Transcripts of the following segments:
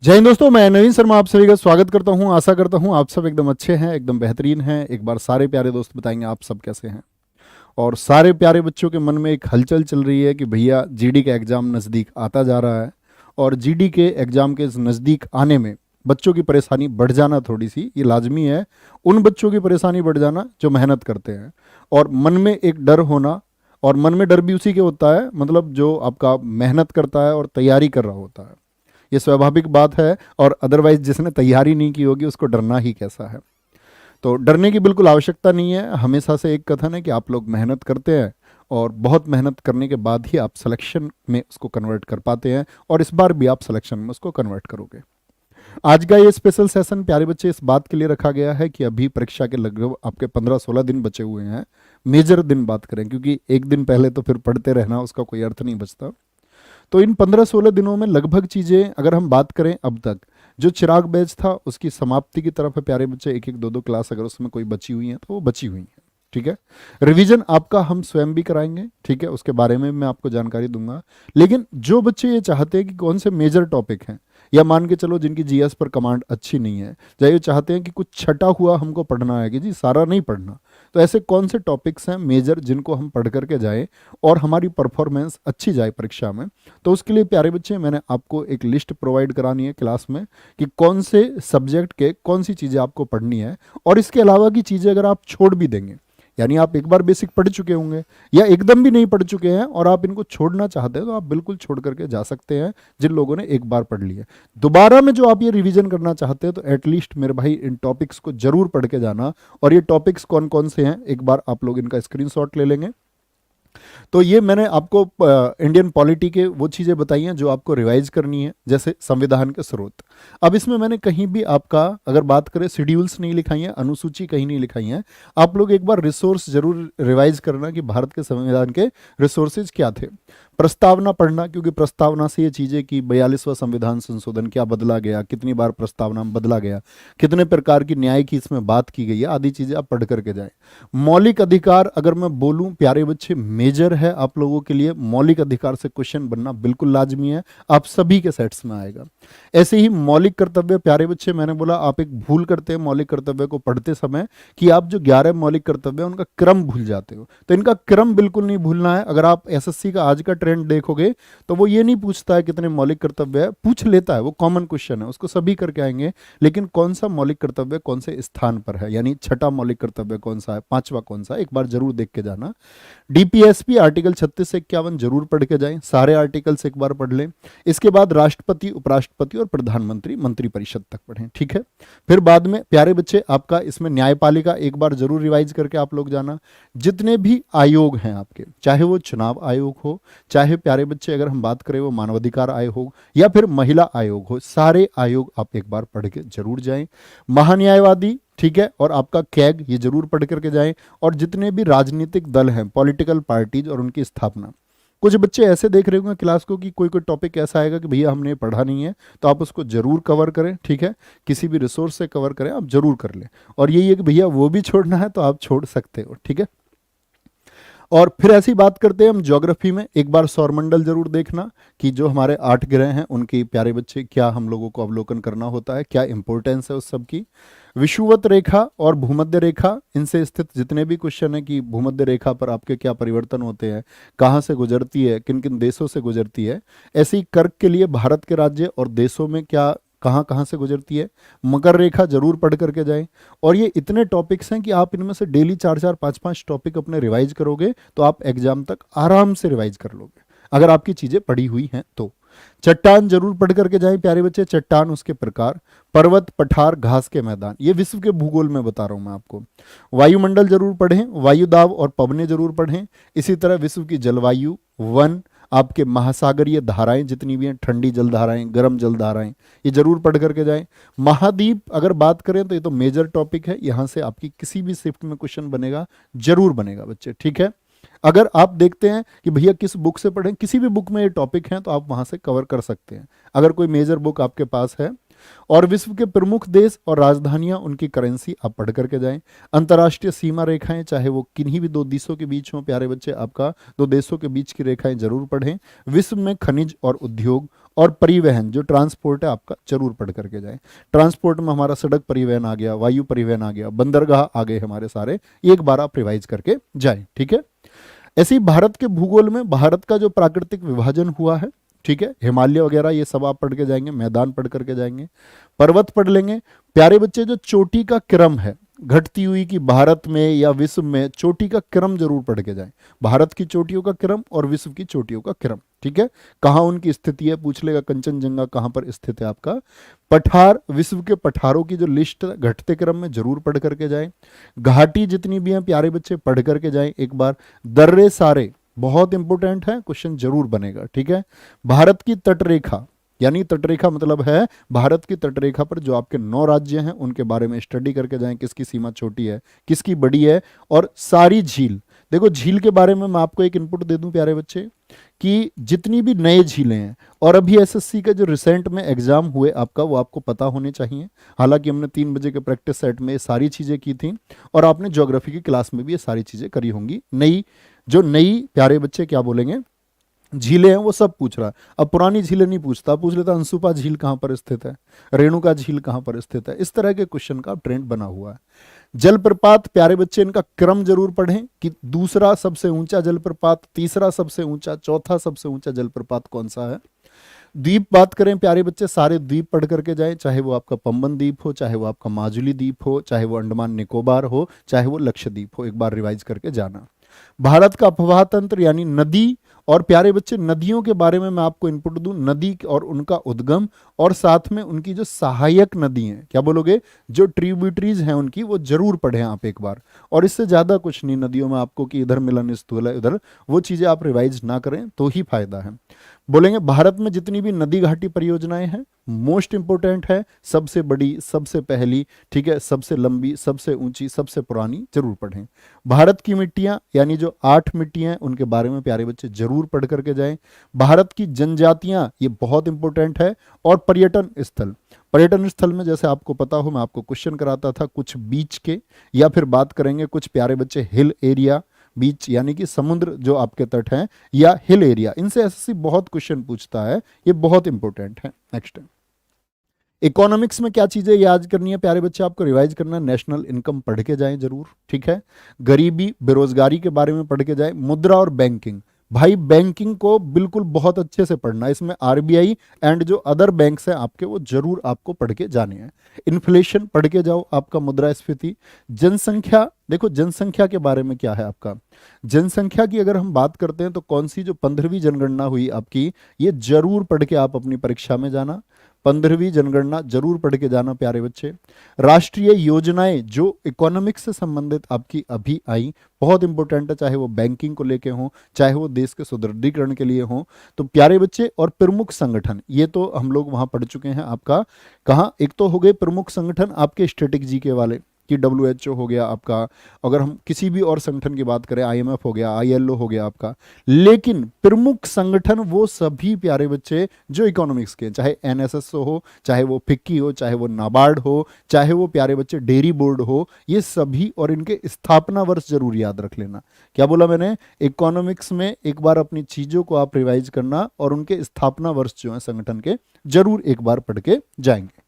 जय हिंद दोस्तों, मैं नवीन शर्मा आप सभी का स्वागत करता हूं। आशा करता हूं आप सब एकदम अच्छे हैं, एकदम बेहतरीन हैं। एक बार सारे प्यारे दोस्त बताएंगे आप सब कैसे हैं। और सारे प्यारे बच्चों के मन में एक हलचल चल रही है कि भैया जीडी का एग्ज़ाम नज़दीक आता जा रहा है। और जीडी के एग्ज़ाम के इस नज़दीक आने में बच्चों की परेशानी बढ़ जाना थोड़ी सी ये लाजमी है। उन बच्चों की परेशानी बढ़ जाना जो मेहनत करते हैं, और मन में एक डर होना। और मन में डर भी उसी के होता है, मतलब जो आपका मेहनत करता है और तैयारी कर रहा होता है। ये स्वाभाविक बात है। और अदरवाइज जिसने तैयारी नहीं की होगी उसको डरना ही कैसा है। तो डरने की बिल्कुल आवश्यकता नहीं है। हमेशा से एक कथन है कि आप लोग मेहनत करते हैं और बहुत मेहनत करने के बाद ही आप सिलेक्शन में उसको कन्वर्ट कर पाते हैं, और इस बार भी आप सिलेक्शन में उसको कन्वर्ट करोगे। आज का ये स्पेशल सेशन प्यारे बच्चे इस बात के लिए रखा गया है कि अभी परीक्षा के लगभग आपके 15-16 दिन बचे हुए हैं। मेजर दिन बात करें, क्योंकि एक दिन पहले तो फिर पढ़ते रहना उसका कोई अर्थ नहीं बचता। तो इन 15-16 दिनों में लगभग चीज़ें अगर हम बात करें, अब तक जो चिराग बैच था उसकी समाप्ति की तरफ है प्यारे बच्चे। एक एक दो दो क्लास अगर उसमें कोई बची हुई है तो वो बची हुई है। ठीक है, रिवीजन आपका हम स्वयं भी कराएंगे। ठीक है, उसके बारे में मैं आपको जानकारी दूंगा। लेकिन जो बच्चे ये चाहते हैं कि कौन से मेजर टॉपिक हैं, या मान के चलो जिनकी जीएस पर कमांड अच्छी नहीं है, या ये चाहते हैं कि कुछ छटा हुआ हमको पढ़ना है कि जी सारा नहीं पढ़ना, तो ऐसे कौन से टॉपिक्स हैं मेजर जिनको हम पढ़ करके जाएं और हमारी परफॉर्मेंस अच्छी जाए परीक्षा में। तो उसके लिए प्यारे बच्चे मैंने आपको एक लिस्ट प्रोवाइड करानी है क्लास में कि कौन से सब्जेक्ट के कौन सी चीज़ें आपको पढ़नी है। और इसके अलावा की चीज़ें अगर आप छोड़ भी देंगे, यानी आप एक बार बेसिक पढ़ चुके होंगे या एकदम भी नहीं पढ़ चुके हैं और आप इनको छोड़ना चाहते हैं, तो आप बिल्कुल छोड़ करके जा सकते हैं। जिन लोगों ने एक बार पढ़ लिया, दोबारा में जो आप ये रिवीजन करना चाहते हैं, तो एटलीस्ट मेरे भाई इन टॉपिक्स को जरूर पढ़ के जाना। और ये टॉपिक्स कौन कौन से हैं एक बार आप लोग इनका स्क्रीनशॉट ले लेंगे। तो ये मैंने आपको इंडियन पॉलिटी के वो चीज़ें बताई हैं जो आपको रिवाइज करनी है, जैसे संविधान के स्रोत। अब इसमें मैंने कहीं भी आपका अगर बात करें शेड्यूल्स नहीं लिखाई हैं, अनुसूची कहीं नहीं लिखाई हैं। आप लोग एक बार रिसोर्स जरूर रिवाइज करना कि भारत के संविधान के रिसोर्सेज क्या थे। प्रस्तावना पढ़ना, क्योंकि प्रस्तावना से ये चीज़ें कि 42वां संविधान संशोधन क्या बदला गया, कितनी बार प्रस्तावना में बदला गया, कितने प्रकार की न्याय की इसमें बात की गई है, आदि चीज़ें आप पढ़ करके जाएं। मौलिक अधिकार अगर मैं बोलूं प्यारे बच्चे, मेजर है आप लोगों के लिए। मौलिक अधिकार से क्वेश्चन बनना बिल्कुल लाजमी है, आप सभी के सेट्स में आएगा। ऐसे ही मौलिक कर्तव्य प्यारे बच्चे, मैंने बोला आप एक भूल करते हैं मौलिक कर्तव्य को पढ़ते समय कि आप जो 11 मौलिक कर्तव्य उनका क्रम भूल जाते हो। तो इनका क्रम बिल्कुल नहीं भूलना है। अगर आप एसएससी का आज का ट्रेंड देखोगे तो वो ये नहीं पूछता है कितने मौलिक कर्तव्य है, पूछ लेता है, वो कॉमन क्वेश्चन है, उसको सभी करके आएंगे। लेकिन कौन सा मौलिक कर्तव्य कौन से स्थान पर है, यानी छठा मौलिक कर्तव्य कौन सा है, पांचवा कौन सा है, एक बार जरूर देख के जाना। डीपीएसपी आर्टिकल 36 से 51 जरूर पढ़ के जाएं, सारे आर्टिकल्स एक बार पढ़ लें। इसके बाद राष्ट्रपति, उपराष्ट्रपति और प्रधानमंत्री, मंत्रिपरिषद तक पढ़ें। ठीक है, फिर बाद में प्यारे बच्चे आपका इसमें न्यायपालिका एक बार जरूर रिवाइज करके आप लोग जाना। जितने भी आयोग हैं आपके, चाहे वो चुनाव आयोग हो, चाहे प्यारे बच्चे अगर हम बात करें वो मानवाधिकार आयोग हो, या फिर महिला आयोग हो, सारे आयोग आप एक बार पढ़ के जरूर जाएं। महान्यायवादी, ठीक है, और आपका कैग, ये जरूर पढ़ करके जाएं। और जितने भी राजनीतिक दल हैं, पॉलिटिकल पार्टीज और उनकी स्थापना। कुछ बच्चे ऐसे देख रहे होंगे क्लास को कि कोई कोई टॉपिक ऐसा आएगा कि भैया हमने पढ़ा नहीं है, तो आप उसको जरूर कवर करें। ठीक है, किसी भी रिसोर्स से कवर करें, आप जरूर कर लें। और यही है कि भैया वो भी छोड़ना है तो आप छोड़ सकते हो। ठीक है, और फिर ऐसी बात करते हैं हम ज्योग्राफी में। एक बार सौरमंडल जरूर देखना कि जो हमारे 8 ग्रह हैं उनकी प्यारे बच्चे क्या हम लोगों को अवलोकन करना होता है, क्या इंपॉर्टेंस है उस सब की। विषुवत रेखा और भूमध्य रेखा, इनसे स्थित जितने भी क्वेश्चन है कि भूमध्य रेखा पर आपके क्या परिवर्तन होते हैं, कहाँ से गुजरती है, किन किन देशों से गुजरती है। ऐसे ही कर्क के लिए भारत के राज्य और देशों में क्या कहाँ कहाँ से गुजरती है। मकर रेखा जरूर पढ़ करके जाएं। और ये इतने टॉपिक्स हैं कि आप इनमें से डेली 4-4, 5-5 टॉपिक अपने रिवाइज करोगे तो आप एग्जाम तक आराम से रिवाइज कर लोगे, अगर आपकी चीज़ें पढ़ी हुई हैं तो। चट्टान जरूर पढ़ करके जाएं प्यारे बच्चे, चट्टान उसके प्रकार, पर्वत, पठार, घास के मैदान, ये विश्व के भूगोल में बता रहा हूं मैं आपको। वायुमंडल जरूर पढ़ें, वायुदाब और पवनें जरूर पढ़ें। इसी तरह विश्व की जलवायु, वन, आपके महासागरीय धाराएं जितनी भी हैं, ठंडी जल धाराएं, गर्म जल धाराएं, ये जरूर पढ़ करके जाएं। महाद्वीप अगर बात करें तो ये तो मेजर टॉपिक है, यहां से आपकी किसी भी शिफ्ट में क्वेश्चन बनेगा, जरूर बनेगा बच्चे। ठीक है, अगर आप देखते हैं कि भैया किस बुक से पढ़ें, किसी भी बुक में ये टॉपिक हैं तो आप वहां से कवर कर सकते हैं। अगर कोई मेजर बुक आपके पास है और विश्व के प्रमुख देश और राजधानियां, उनकी करेंसी आप पढ़ करके जाएं। अंतर्राष्ट्रीय सीमा रेखाएं, चाहे वो किन्हीं भी दो देशों के बीच हो प्यारे बच्चे, आपका दो देशों के बीच की रेखाएं जरूर पढ़ें। विश्व में खनिज और उद्योग और परिवहन, जो ट्रांसपोर्ट है आपका, जरूर पढ़ करके जाएं। ट्रांसपोर्ट में हमारा सड़क परिवहन आ गया, वायु परिवहन आ गया, बंदरगाह आ गए हमारे सारे, एक बार आप रिवाइज करके जाएं। ठीक है। ऐसे ही भारत के भूगोल में भारत का जो प्राकृतिक विभाजन हुआ है, ठीक है, हिमालय वगैरह ये सब आप पढ़ के जाएंगे, मैदान पढ़ करके जाएंगे, पर्वत पढ़ लेंगे। प्यारे बच्चे, जो चोटी का क्रम है घटती हुई कि भारत में या विश्व में, चोटी का क्रम जरूर पढ़ के जाएं। भारत की चोटियों का क्रम और विश्व की चोटियों का क्रम, ठीक है, कहाँ उनकी स्थिति है पूछ लेगा। कंचनजंगा कहाँ पर स्थित है आपका। पठार, विश्व के पठारों की जो लिस्ट घटते क्रम में जरूर पढ़ करके जाएं। घाटी जितनी भी हैं प्यारे बच्चे पढ़ करके जाएं एक बार। दर्रे सारे बहुत इंपॉर्टेंट है, क्वेश्चन जरूर बनेगा। ठीक है। भारत की तटरेखा, यानी तटरेखा मतलब है भारत की तटरेखा पर जो आपके 9 राज्य हैं उनके बारे में स्टडी करके जाएं, किसकी सीमा छोटी है किसकी बड़ी है। और सारी झील, देखो झील के बारे में मैं आपको एक इनपुट दे दूं प्यारे बच्चे, कि जितनी भी नए झीलें हैं, और अभी एसएससी के जो रिसेंट में एग्जाम हुए आपका, वो आपको पता होने चाहिए। हालांकि हमने 3 बजे के प्रैक्टिस सेट में ये सारी चीजें की थी, और आपने ज्योग्राफी की क्लास में भी ये सारी चीजें करी होंगी। नई प्यारे बच्चे क्या बोलेंगे, झीलें हैं वो सब पूछ रहा है। अब पुरानी झीलें नहीं पूछता, पूछ लेता अंशुपा झील कहाँ पर स्थित है, रेणुका झील कहाँ पर स्थित है। इस तरह के क्वेश्चन का ट्रेंड बना हुआ है। जलप्रपात प्यारे बच्चे, इनका क्रम जरूर पढ़ें कि दूसरा सबसे ऊंचा जलप्रपात, तीसरा सबसे ऊंचा, चौथा सबसे ऊंचा जलप्रपात कौन सा है। द्वीप बात करें प्यारे बच्चे, सारे द्वीप पढ़ करके जाएं, चाहे वो आपका पंबन द्वीप हो, चाहे वो आपका माजुली द्वीप हो, चाहे वो अंडमान निकोबार हो, चाहे वो लक्षद्वीप हो, एक बार रिवाइज करके जाना। भारत का अफवाह तंत्र यानी नदी, और प्यारे बच्चे नदियों के बारे में मैं आपको इनपुट दूं, नदी और उनका उद्गम, और साथ में उनकी जो सहायक नदी हैं, क्या बोलोगे, जो ट्रिब्यूटरीज हैं उनकी, वो जरूर पढ़ें आप एक बार। और इससे ज्यादा कुछ नहीं नदियों में आपको कि इधर मिलन स्थूल है इधर, वो चीजें आप रिवाइज ना करें तो ही फायदा है। बोलेंगे भारत में जितनी भी नदी घाटी परियोजनाएं हैं, मोस्ट इंपोर्टेंट है, सबसे बड़ी, सबसे पहली, ठीक है, सबसे लंबी, सबसे ऊंची, सबसे पुरानी, जरूर पढ़ें। भारत की मिट्टियां, यानी जो 8 मिट्टियां उनके बारे में प्यारे बच्चे जरूर पढ़ करके जाएं। भारत की जनजातियां, ये बहुत इंपॉर्टेंट है। और पर्यटन स्थल में जैसे आपको पता हो, मैं आपको क्वेश्चन कराता था कुछ बीच के, या फिर बात करेंगे कुछ प्यारे बच्चे हिल एरिया, बीच यानी कि समुद्र जो आपके तट हैं, या हिल एरिया, इनसे एसएससी बहुत क्वेश्चन पूछता है, ये बहुत इंपॉर्टेंट है। नेक्स्ट, इकोनॉमिक्स में क्या चीजें याद करनी है प्यारे बच्चे, आपको रिवाइज करना है। नेशनल इनकम पढ़ के जाएं जरूर, ठीक है। गरीबी बेरोजगारी के बारे में पढ़ के जाएं। मुद्रा और बैंकिंग, भाई बैंकिंग को बिल्कुल बहुत अच्छे से पढ़ना है, इसमें आरबीआई एंड जो अदर बैंक्स हैं आपके, वो जरूर आपको पढ़ के जाने हैं। इन्फ्लेशन पढ़ के जाओ, आपका मुद्रास्फीति। जनसंख्या, देखो जनसंख्या के बारे में क्या है आपका, जनसंख्या की अगर हम बात करते हैं तो कौन सी जो 15वीं जनगणना हुई आपकी, ये जरूर पढ़ के आप अपनी परीक्षा में जाना। 15वीं जनगणना जरूर पढ़ के जाना प्यारे बच्चे। राष्ट्रीय योजनाएं जो इकोनॉमिक्स से संबंधित आपकी अभी आई, बहुत इंपॉर्टेंट है, चाहे वो बैंकिंग को लेके हो, चाहे वो देश के सुदृढ़ीकरण के लिए हो, तो प्यारे बच्चे। और प्रमुख संगठन, ये तो हम लोग वहां पढ़ चुके हैं आपका, कहाँ, एक तो हो गए प्रमुख संगठन आपके स्टैटिक जीके वाले कि WHO हो गया आपका, अगर हम किसी भी और संगठन की बात करें, IMF हो गया, ILO हो गया आपका, लेकिन प्रमुख संगठन वो सभी प्यारे बच्चे जो इकोनॉमिक्स के, चाहे NSS हो, चाहे वो फिक्की हो, चाहे वो नाबार्ड हो, चाहे वो प्यारे बच्चे डेयरी बोर्ड हो, ये सभी, और इनके स्थापना वर्ष जरूर याद रख लेना। क्या बोला मैंने, इकोनॉमिक्स में एक बार अपनी चीजों को आप रिवाइज करना, और उनके स्थापना वर्ष जो है संगठन के, जरूर एक बार पढ़ के जाएंगे,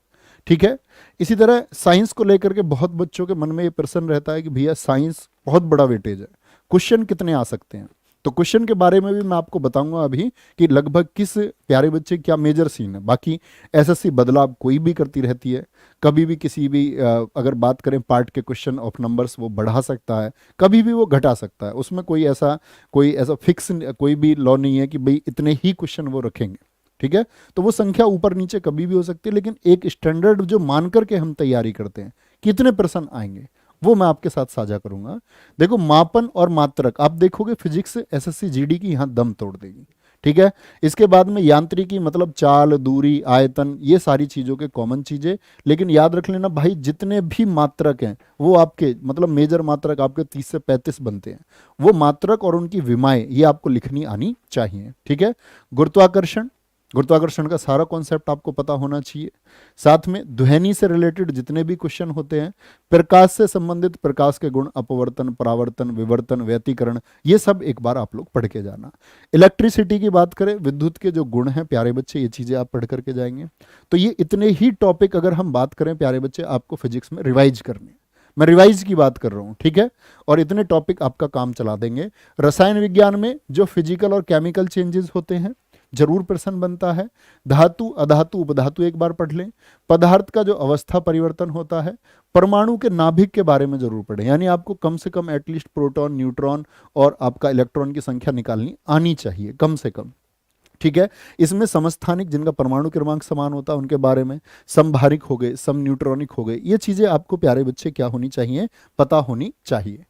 ठीक है। इसी तरह साइंस को लेकर के बहुत बच्चों के मन में ये प्रश्न रहता है कि भैया साइंस बहुत बड़ा वेटेज है, क्वेश्चन कितने आ सकते हैं। तो क्वेश्चन के बारे में भी मैं आपको बताऊंगा अभी कि लगभग किस प्यारे बच्चे क्या मेजर सीन है। बाकी एसएससी बदलाव कोई भी करती रहती है, कभी भी किसी भी अगर बात करें पार्ट के क्वेश्चन ऑफ नंबर्स, वो बढ़ा सकता है, कभी भी वो घटा सकता है, उसमें कोई ऐसा फिक्स कोई भी लॉ नहीं है कि भाई इतने ही क्वेश्चन वो रखेंगे, ठीक है। तो वो संख्या ऊपर नीचे कभी भी हो सकती है, लेकिन एक स्टैंडर्ड जो मान करके हम तैयारी करते हैं, कितने प्रश्न आएंगे, वो मैं आपके साथ साझा करूंगा। देखो मापन और मात्रक, आप देखोगे फिजिक्स एसएससी जीडी की यहां दम तोड़ देगी, ठीक है। इसके बाद में यांत्रिकी, मतलब चाल, दूरी, आयतन, ये सारी चीजों के कॉमन चीजें। लेकिन याद रख लेना भाई, जितने भी मात्रक हैं वो आपके, मतलब मेजर मात्रक आपके 30 से 35 बनते हैं, वो मात्रक और उनकी विमाएं ये आपको लिखनी आनी चाहिए, ठीक है। गुरुत्वाकर्षण, गुरुत्वाकर्षण का सारा कॉन्सेप्ट आपको पता होना चाहिए। साथ में ध्वनि से रिलेटेड जितने भी क्वेश्चन होते हैं, प्रकाश से संबंधित प्रकाश के गुण, अपवर्तन, परावर्तन, विवर्तन, व्यतिकरण, ये सब एक बार आप लोग पढ़ के जाना। इलेक्ट्रिसिटी की बात करें, विद्युत के जो गुण हैं प्यारे बच्चे, ये चीजें आप पढ़ करके जाएंगे। तो ये इतने ही टॉपिक अगर हम बात करें प्यारे बच्चे, आपको फिजिक्स में रिवाइज करने, मैं रिवाइज की बात कर रहा हूं, ठीक है। और इतने टॉपिक आपका काम चला देंगे। रसायन विज्ञान में जो फिजिकल और केमिकल चेंजेस होते हैं जरूर प्रश्न बनता है। धातु, अधातु, उपधातु एक बार पढ़ लें। पदार्थ का जो अवस्था परिवर्तन होता है, परमाणु के नाभिक के बारे में जरूर पढ़ें, यानी आपको कम से कम एटलीस्ट प्रोटॉन, न्यूट्रॉन और आपका इलेक्ट्रॉन की संख्या निकालनी आनी चाहिए कम से कम, ठीक है। इसमें समस्थानिक जिनका परमाणु क्रमांक समान होता है उनके बारे में, समभारिक हो गए, सम न्यूट्रॉनिक हो गए, ये चीजें आपको प्यारे बच्चे क्या होनी चाहिए, पता होनी चाहिए।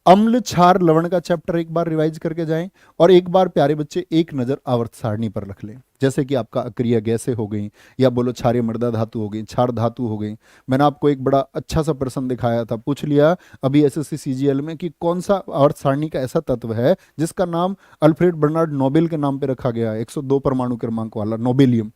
अम्ल, क्षार, लवण का चैप्टर एक बार रिवाइज करके जाएं। और एक बार प्यारे बच्चे एक नजर आवर्त सारणी पर रख लें, जैसे कि आपका अक्रिय गैसें हो गई, या बोलो क्षारीय मृदा धातु हो गई, क्षार धातु हो गई। मैंने आपको एक बड़ा अच्छा सा प्रश्न दिखाया था, पूछ लिया अभी एसएससी सीजीएल में कि कौन सा आवर्त सारणी का ऐसा तत्व है जिसका नाम अल्फ्रेड बर्नार्ड नोबेल के नाम पे रखा गया है, 102 परमाणु क्रमांक वाला नोबेलियम।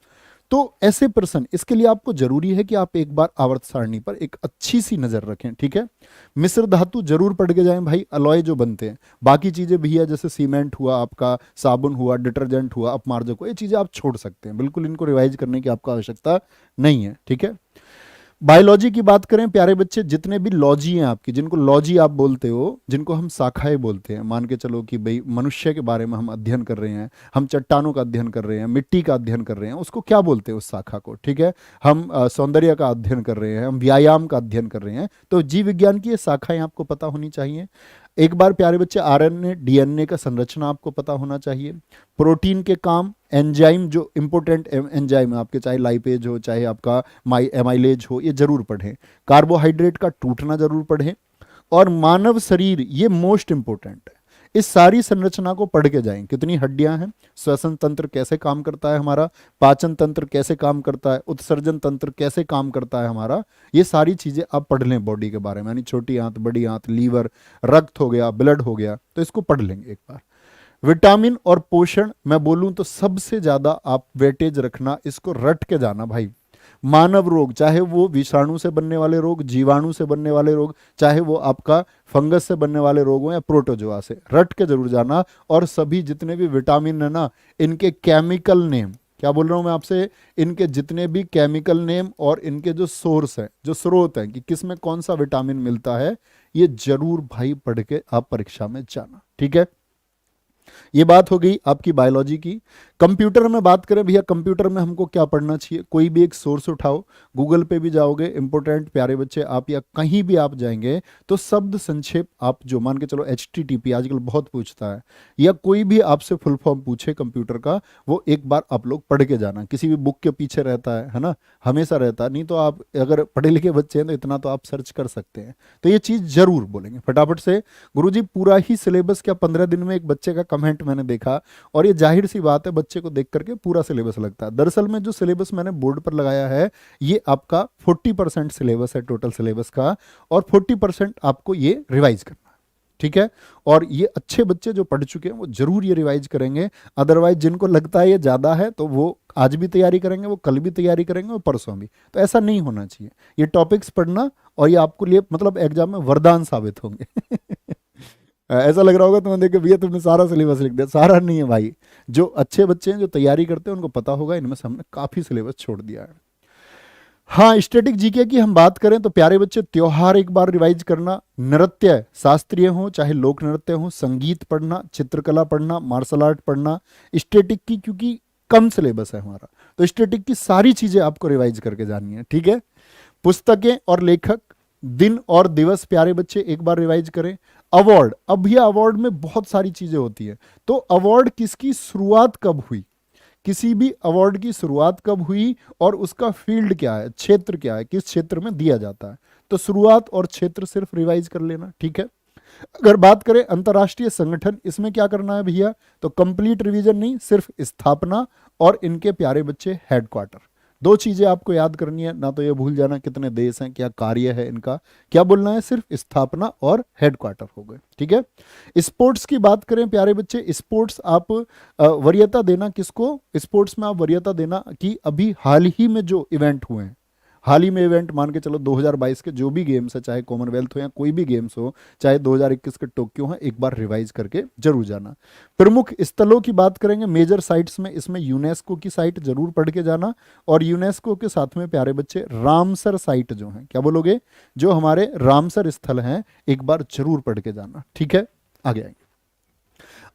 तो ऐसे प्रश्न, इसके लिए आपको जरूरी है कि आप एक बार आवर्त सारणी पर एक अच्छी सी नजर रखें, ठीक है। मिश्र धातु जरूर पढ़ के जाएं भाई, अलॉय जो बनते हैं। बाकी चीजें भी है, जैसे सीमेंट हुआ, आपका साबुन हुआ, डिटर्जेंट हुआ, अपमार्जक हुआ, ये चीजें आप छोड़ सकते हैं, बिल्कुल इनको रिवाइज करने की आपको आवश्यकता नहीं है, ठीक है। बायोलॉजी की बात करें प्यारे बच्चे, जितने भी लॉजी हैं आपकी, जिनको लॉजी आप बोलते हो, जिनको हम शाखाएं बोलते हैं, मान के चलो कि भाई मनुष्य के बारे में हम अध्ययन कर रहे हैं, हम चट्टानों का अध्ययन कर रहे हैं, मिट्टी का अध्ययन कर रहे हैं, उसको क्या बोलते हैं उस शाखा को, ठीक है। हम सौंदर्य का अध्ययन कर रहे हैं, हम व्यायाम का अध्ययन कर रहे हैं, तो जीव विज्ञान की ये शाखाएं आपको पता होनी चाहिए। एक बार प्यारे बच्चे आरएनए, डीएनए का संरचना आपको पता होना चाहिए। प्रोटीन के काम, एंजाइम, जो इंपोर्टेंट एंजाइम है आपके, चाहे लाइपेज हो, चाहे आपका एमाइलेज हो, ये जरूर पढ़ें। कार्बोहाइड्रेट का टूटना जरूर पढ़ें। और मानव शरीर, ये मोस्ट इंपोर्टेंट है, इस सारी संरचना को पढ़ के जाएं। कितनी हड्डियां हैं, श्वसन तंत्र कैसे काम करता है हमारा, पाचन तंत्र कैसे काम करता है, उत्सर्जन तंत्र कैसे काम करता है हमारा, ये सारी चीजें आप पढ़ लें बॉडी के बारे में, यानी छोटी आंत, बड़ी आंत, लीवर, रक्त हो गया, ब्लड हो गया, तो इसको पढ़ लेंगे एक बार। विटामिन और पोषण, मैं बोलूं तो सबसे ज्यादा आप वेटेज रखना, इसको रट के जाना भाई। मानव रोग, चाहे वो विषाणु से बनने वाले रोग, जीवाणु से बनने वाले रोग, चाहे वो आपका फंगस से बनने वाले रोग हो या प्रोटोजोआ से, रट के जरूर जाना। और सभी जितने भी विटामिन है ना, इनके केमिकल नेम, क्या बोल रहा हूं मैं आपसे, इनके जितने भी केमिकल नेम और इनके जो सोर्स हैं, जो स्रोत हैं कि किस में कौन सा विटामिन मिलता है, ये जरूर भाई पढ़ के आप परीक्षा में जाना, ठीक है। ये बात हो गई आपकी बायोलॉजी की। कंप्यूटर में बात करें भैया, कंप्यूटर में हमको क्या पढ़ना चाहिए, कोई भी एक सोर्स उठाओ, गूगल पे भी जाओगे इंपोर्टेंट प्यारे बच्चे आप, या कहीं भी आप जाएंगे तो शब्द संक्षेप आप जो मान के चलो, HTTP आजकल बहुत पूछता है, या कोई भी आपसे फुल फॉर्म पूछे कंप्यूटर का, वो एक बार आप लोग पढ़ के जाना। किसी भी बुक के पीछे रहता है ना, हमेशा रहता है, नहीं तो आप अगर पढ़े लिखे बच्चे हैं तो इतना तो आप सर्च कर सकते हैं। तो ये चीज जरूर बोलेंगे फटाफट से। गुरुजी पूरा ही सिलेबस क्या 15 दिन में, एक बच्चे का कमेंट मैंने देखा, और ये जाहिर सी बात है, बच्चे को देख करके पूरा सिलेबस लगता है। दरअसल में जो सिलेबस मैंने बोर्ड पर लगाया है, ये आपका 40% सिलेबस है टोटल सिलेबस का, और 40% आपको ये रिवाइज करना है, ठीक है। और ये अच्छे बच्चे जो पढ़ चुके हैं वो जरूर ये रिवाइज करेंगे। अदरवाइज जिनको लगता है ये ज्यादा है, तो वो आज भी तैयारी करेंगे, वो कल भी तैयारी करेंगे, और परसों भी। तो ऐसा नहीं होना चाहिए, ये टॉपिक्स पढ़ना और ये आपको लिए मतलब एग्जाम में वरदान साबित होंगे। ऐसा लग रहा होगा तुम्हें देख के, भैया तुमने सारा सिलेबस लिख दिया। सारा नहीं है भाई, जो अच्छे बच्चे हैं, जो तैयारी करते हैं, उनको पता होगा इनमें से हमने काफी सिलेबस छोड़ दिया है। हाँ, स्टैटिक जीके की हम बात करें तो प्यारे बच्चे, त्योहार एक बार रिवाइज करना, नृत्य शास्त्रीय हो चाहे लोक नृत्य हो, संगीत पढ़ना, चित्रकला पढ़ना, मार्शल आर्ट पढ़ना। स्टैटिक की क्योंकि कम सिलेबस है हमारा, तो स्टैटिक की सारी चीजें आपको रिवाइज करके जानी है, ठीक है। पुस्तकें और लेखक, दिन और दिवस प्यारे बच्चे एक बार रिवाइज करें। अवार्ड, अब यह अवार्ड में बहुत सारी चीजें होती है, तो अवार्ड किसकी शुरुआत कब हुई, किसी भी अवार्ड की शुरुआत कब हुई, और उसका फील्ड क्या है, क्षेत्र क्या है, किस क्षेत्र में दिया जाता है, तो शुरुआत और क्षेत्र सिर्फ रिवाइज कर लेना, ठीक है। अगर बात करें अंतर्राष्ट्रीय संगठन, इसमें क्या करना है भैया, तो कंप्लीट रिवीजन नहीं, सिर्फ स्थापना और इनके प्यारे बच्चे हेडक्वार्टर, दो चीजें आपको याद करनी है, ना तो ये भूल जाना कितने देश हैं, क्या कार्य है इनका, क्या बोलना है, सिर्फ स्थापना और हेडक्वार्टर हो गए। ठीक है। स्पोर्ट्स की बात करें प्यारे बच्चे, स्पोर्ट्स आप वरीयता देना किसको, स्पोर्ट्स में आप वरीयता देना कि अभी हाल ही में जो इवेंट हुए हैं, हाल ही में इवेंट मान के चलो 2022 के जो भी गेम्स है, चाहे कॉमनवेल्थ हो या कोई भी गेम्स हो, चाहे 2021 के टोक्यो हो, एक बार रिवाइज करके जरूर जाना। प्रमुख स्थलों की बात करेंगे, मेजर साइट्स में इसमें यूनेस्को की साइट जरूर पढ़ के जाना, और यूनेस्को के साथ में प्यारे बच्चे रामसर साइट जो है, क्या बोलोगे, जो हमारे रामसर स्थल हैं, एक बार जरूर पढ़ के जाना। ठीक है, आगे आएंगे।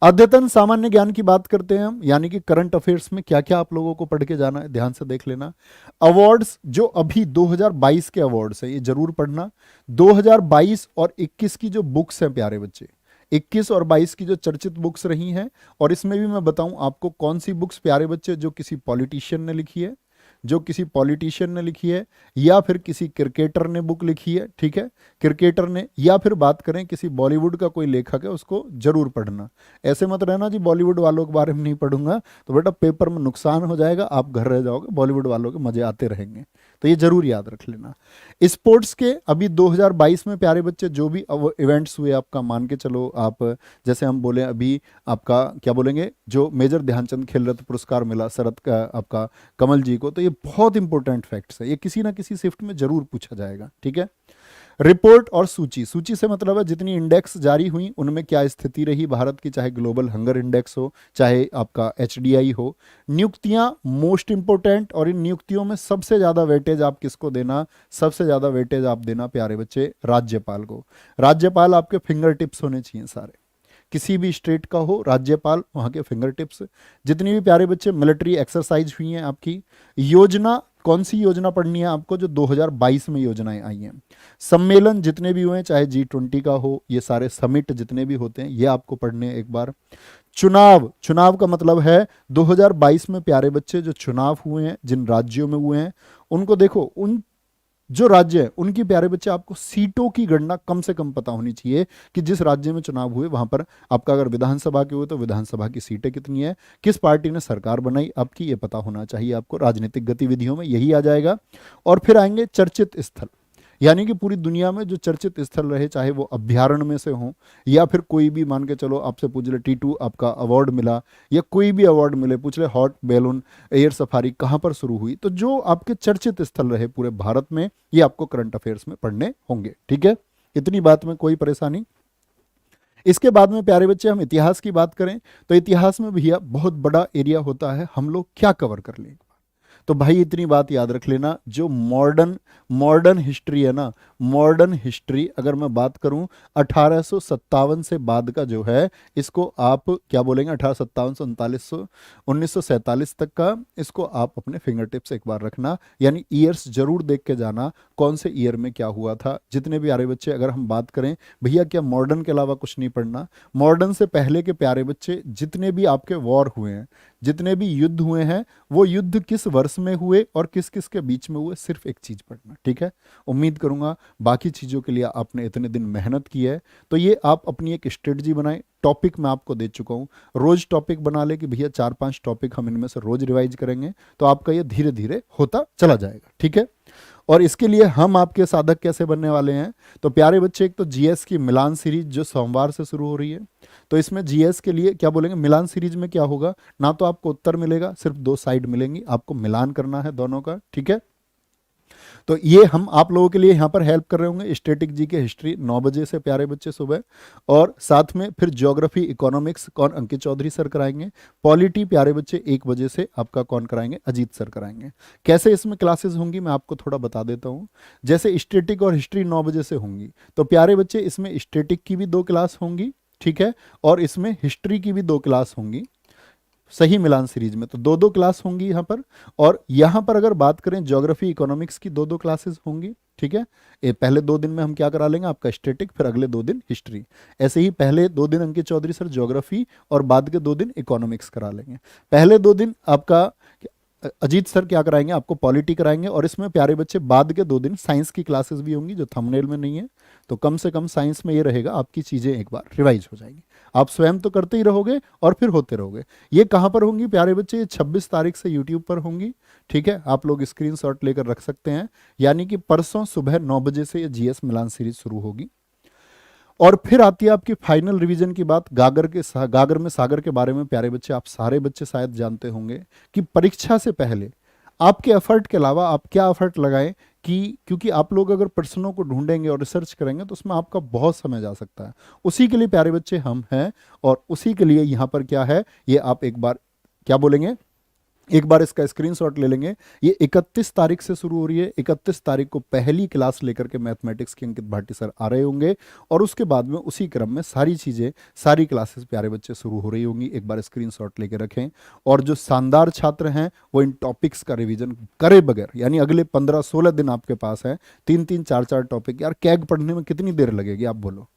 अद्यतन सामान्य ज्ञान की बात करते हैं हम, यानी कि करंट अफेयर्स में क्या क्या आप लोगों को पढ़ के जाना है, ध्यान से देख लेना। अवार्ड्स जो अभी 2022 के अवार्ड्स है, ये जरूर पढ़ना। 2022 और 21 की जो बुक्स हैं प्यारे बच्चे, 21 और 22 की जो चर्चित बुक्स रही हैं, और इसमें भी मैं बताऊं आपको कौन सी बुक्स प्यारे बच्चे जो किसी पॉलिटिशियन ने लिखी है, जो किसी पॉलिटिशियन ने लिखी है, या फिर किसी क्रिकेटर ने बुक लिखी है, ठीक है, क्रिकेटर ने, या फिर बात करें किसी बॉलीवुड का कोई लेखक है, उसको जरूर पढ़ना। ऐसे मत रहना जी बॉलीवुड वालों के बारे में नहीं पढ़ूंगा, तो बेटा पेपर में नुकसान हो जाएगा, आप घर रह जाओगे, बॉलीवुड वालों के मजे आते रहेंगे। तो ये जरूर याद रख लेना। स्पोर्ट्स के अभी 2022 में प्यारे बच्चे जो भी इवेंट्स हुए, आपका मान के चलो आप, जैसे हम बोले अभी आपका क्या बोलेंगे, जो मेजर ध्यानचंद खेल रत्न पुरस्कार मिला शरद का आपका कमल जी को, तो ये बहुत इंपॉर्टेंट फैक्ट्स है, ये किसी ना किसी शिफ्ट में जरूर पूछा जाएगा। ठीक है। रिपोर्ट और सूची, सूची से मतलब है जितनी इंडेक्स जारी हुई उनमें क्या स्थिति रही भारत की, चाहे ग्लोबल हंगर इंडेक्स हो, चाहे आपका एचडीआई हो। नियुक्तियां मोस्ट इंपोर्टेंट, और इन नियुक्तियों में सबसे ज्यादा वेटेज आप किसको देना, सबसे ज्यादा वेटेज आप देना प्यारे बच्चे राज्यपाल को। राज्यपाल आपके फिंगर टिप्स होने चाहिए सारे, किसी भी स्टेट का हो राज्यपाल वहां के फिंगर टिप्स। जितनी भी प्यारे बच्चे मिलिट्री एक्सरसाइज हुई हैं आपकी, योजना कौन सी योजना पढ़नी है आपको, जो 2022 में योजनाएं आई हैं। सम्मेलन जितने भी हुए हैं, चाहे G20 का हो, ये सारे समिट जितने भी होते हैं, ये आपको पढ़ने हैं एक बार। चुनाव, चुनाव का मतलब है 2022 में प्यारे बच्चे जो चुनाव हुए हैं, जिन राज्यों में हुए हैं, उनको देखो, उन जो राज्य है उनकी प्यारे बच्चे आपको सीटों की गणना कम से कम पता होनी चाहिए, कि जिस राज्य में चुनाव हुए वहां पर आपका अगर विधानसभा के हुए तो विधानसभा की सीटें कितनी है, किस पार्टी ने सरकार बनाई आपकी, ये पता होना चाहिए आपको। राजनीतिक गतिविधियों में यही आ जाएगा। और फिर आएंगे चर्चित स्थल, यानी कि पूरी दुनिया में जो चर्चित स्थल रहे, चाहे वो अभ्यारण्य में से हो, या फिर कोई भी मान के चलो आपसे पूछ ले T2 आपका अवार्ड मिला, या कोई भी अवार्ड मिले, पूछ ले हॉट बैलून एयर सफारी कहाँ पर शुरू हुई, तो जो आपके चर्चित स्थल रहे पूरे भारत में, ये आपको करंट अफेयर्स में पढ़ने होंगे। ठीक है, इतनी बात में कोई परेशानी। इसके बाद में प्यारे बच्चे हम इतिहास की बात करें, तो इतिहास में भैया बहुत बड़ा एरिया होता है, हम लोग क्या कवर कर लेंगे, तो भाई इतनी बात याद रख लेना, जो मॉडर्न मॉडर्न हिस्ट्री है ना, मॉडर्न हिस्ट्री अगर मैं बात करूं 1857 से बाद का जो है, इसको आप क्या बोलेंगे, 1857 से 1947 तक का, इसको आप अपने फिंगर टिप्स एक बार रखना, यानी ईयर्स जरूर देख के जाना, कौन से ईयर में क्या हुआ था। जितने भी प्यारे बच्चे अगर हम बात करें भैया, क्या मॉडर्न के अलावा कुछ नहीं पढ़ना, मॉडर्न से पहले के प्यारे बच्चे जितने भी आपके वॉर हुए हैं, जितने भी युद्ध हुए हैं, वो युद्ध किस वर्ष में हुए और किस किस के बीच में हुए, सिर्फ एक चीज पढ़ना। ठीक है, उम्मीद करूंगा बाकी चीजों के लिए आपने इतने दिन मेहनत की है, तो ये आप अपनी एक स्ट्रेटजी बनाएं। टॉपिक मैं आपको दे चुका हूं, रोज टॉपिक बना ले कि भैया 4-5 टॉपिक हम इनमें से रोज रिवाइज करेंगे, तो आपका ये धीरे धीरे होता चला जाएगा। ठीक है, और इसके लिए हम आपके साधक कैसे बनने वाले हैं, तो प्यारे बच्चे एक तो जीएस की मिलान सीरीज जो सोमवार से शुरू हो रही है, तो इसमें जीएस के लिए क्या बोलेंगे, मिलान सीरीज में क्या होगा ना, तो आपको उत्तर मिलेगा, सिर्फ 2 साइड मिलेंगी, आपको मिलान करना है दोनों का। ठीक है, तो ये हम आप लोगों के लिए यहाँ पर हेल्प कर रहे होंगे। स्टैटिक जी के हिस्ट्री 9 बजे से प्यारे बच्चे सुबह, और साथ में फिर ज्योग्राफी इकोनॉमिक्स कौन, अंकित चौधरी सर कराएंगे। पॉलिटी प्यारे बच्चे 1 बजे से आपका कौन कराएंगे, अजीत सर कराएंगे। कैसे इसमें क्लासेस होंगी मैं आपको थोड़ा बता देता हूँ। जैसे स्टैटिक और हिस्ट्री 9 बजे से होंगी, तो प्यारे बच्चे इसमें स्टैटिक की भी 2 क्लास होंगी, ठीक है, और इसमें हिस्ट्री की भी 2 क्लास होंगी। सही मिलान सीरीज में तो 2-2 क्लास होंगी यहाँ पर, और यहाँ पर अगर बात करें ज्योग्राफी इकोनॉमिक्स की 2-2 क्लासेस होंगी। ठीक है, ये पहले 2 दिन में हम क्या करा लेंगे, आपका स्टैटिक, फिर अगले 2 दिन हिस्ट्री। ऐसे ही पहले 2 दिन अंकित चौधरी सर ज्योग्राफी, और बाद के 2 दिन इकोनॉमिक्स करा लेंगे। पहले 2 दिन आपका अजीत सर क्या कराएंगे, आपको पॉलिटी कराएंगे, और इसमें प्यारे बच्चे बाद के 2 दिन साइंस की क्लासेस भी होंगी, जो थंबनेल में नहीं है, तो कम से कम साइंस में ये रहेगा, आपकी चीजें एक बार रिवाइज हो जाएंगी। आप स्वयं तो करते ही रहोगे और फिर होते रहोगे। ये कहाँ पर होंगी प्यारे बच्चे? ये 26 तारीख से यूट्यूब पर होंगी। ठीक है, आप लोग स्क्रीनशॉट लेकर रख सकते हैं। यानी कि परसों सुबह 9 बजे से ये जीएस मिलान सीरीज शुरू होगी। और फिर आती है आपकी फाइनल रिवीजन की बात। गागर में सागर के बारे में प्यारे बच्चे, आप सारे बच्चे शायद जानते होंगे कि परीक्षा से पहले आपके एफर्ट के अलावा आप क्या एफर्ट लगाएं, कि क्योंकि आप लोग अगर प्रश्नों को ढूंढेंगे और रिसर्च करेंगे तो उसमें आपका बहुत समय जा सकता है। उसी के लिए प्यारे बच्चे हम हैं, और उसी के लिए यहाँ पर क्या है, ये आप एक बार क्या बोलेंगे, एक बार इसका स्क्रीनशॉट ले लेंगे। ये 31 तारीख से शुरू हो रही है। 31 तारीख को पहली क्लास लेकर के मैथमेटिक्स के अंकित भाटी सर आ रहे होंगे, और उसके बाद में उसी क्रम में सारी चीज़ें, सारी क्लासेस प्यारे बच्चे शुरू हो रही होंगी। एक बार स्क्रीनशॉट लेके रखें। और जो शानदार छात्र हैं वो इन टॉपिक्स का रिवीजन करे बगैर, यानी अगले 15-16 दिन आपके पास है, 3-3 4-4 टॉपिक। यार कैग पढ़ने में कितनी देर लगेगी आप बोलो?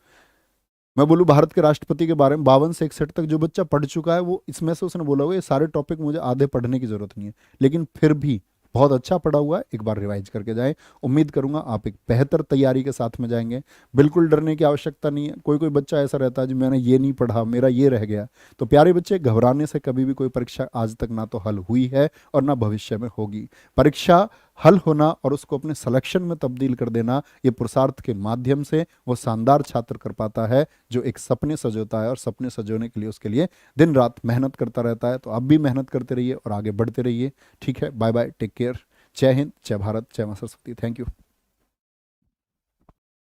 मैं बोलूं भारत के राष्ट्रपति के बारे में 52 से 61 तक जो बच्चा पढ़ चुका है, वो इसमें से उसने बोला होगा ये सारे टॉपिक मुझे आधे पढ़ने की जरूरत नहीं है, लेकिन फिर भी बहुत अच्छा पढ़ा हुआ है। एक बार रिवाइज करके जाएं। उम्मीद करूंगा आप एक बेहतर तैयारी के साथ में जाएंगे। बिल्कुल डरने की आवश्यकता नहीं है। कोई कोई बच्चा ऐसा रहता है जी मैंने ये नहीं पढ़ा, मेरा ये रह गया। तो प्यारे बच्चे, घबराने से कभी भी कोई परीक्षा आज तक ना तो हल हुई है और ना भविष्य में होगी। परीक्षा हल होना और उसको अपने सिलेक्शन में तब्दील कर देना, ये पुरुषार्थ के माध्यम से वो शानदार छात्र कर पाता है जो एक सपने सजोता है, और सपने सजोने के लिए उसके लिए दिन रात मेहनत करता रहता है। तो आप भी मेहनत करते रहिए और आगे बढ़ते रहिए। ठीक है, बाय बाय, टेक केयर। जय हिंद, जय भारत, जय मां सरस्वती। Thank you.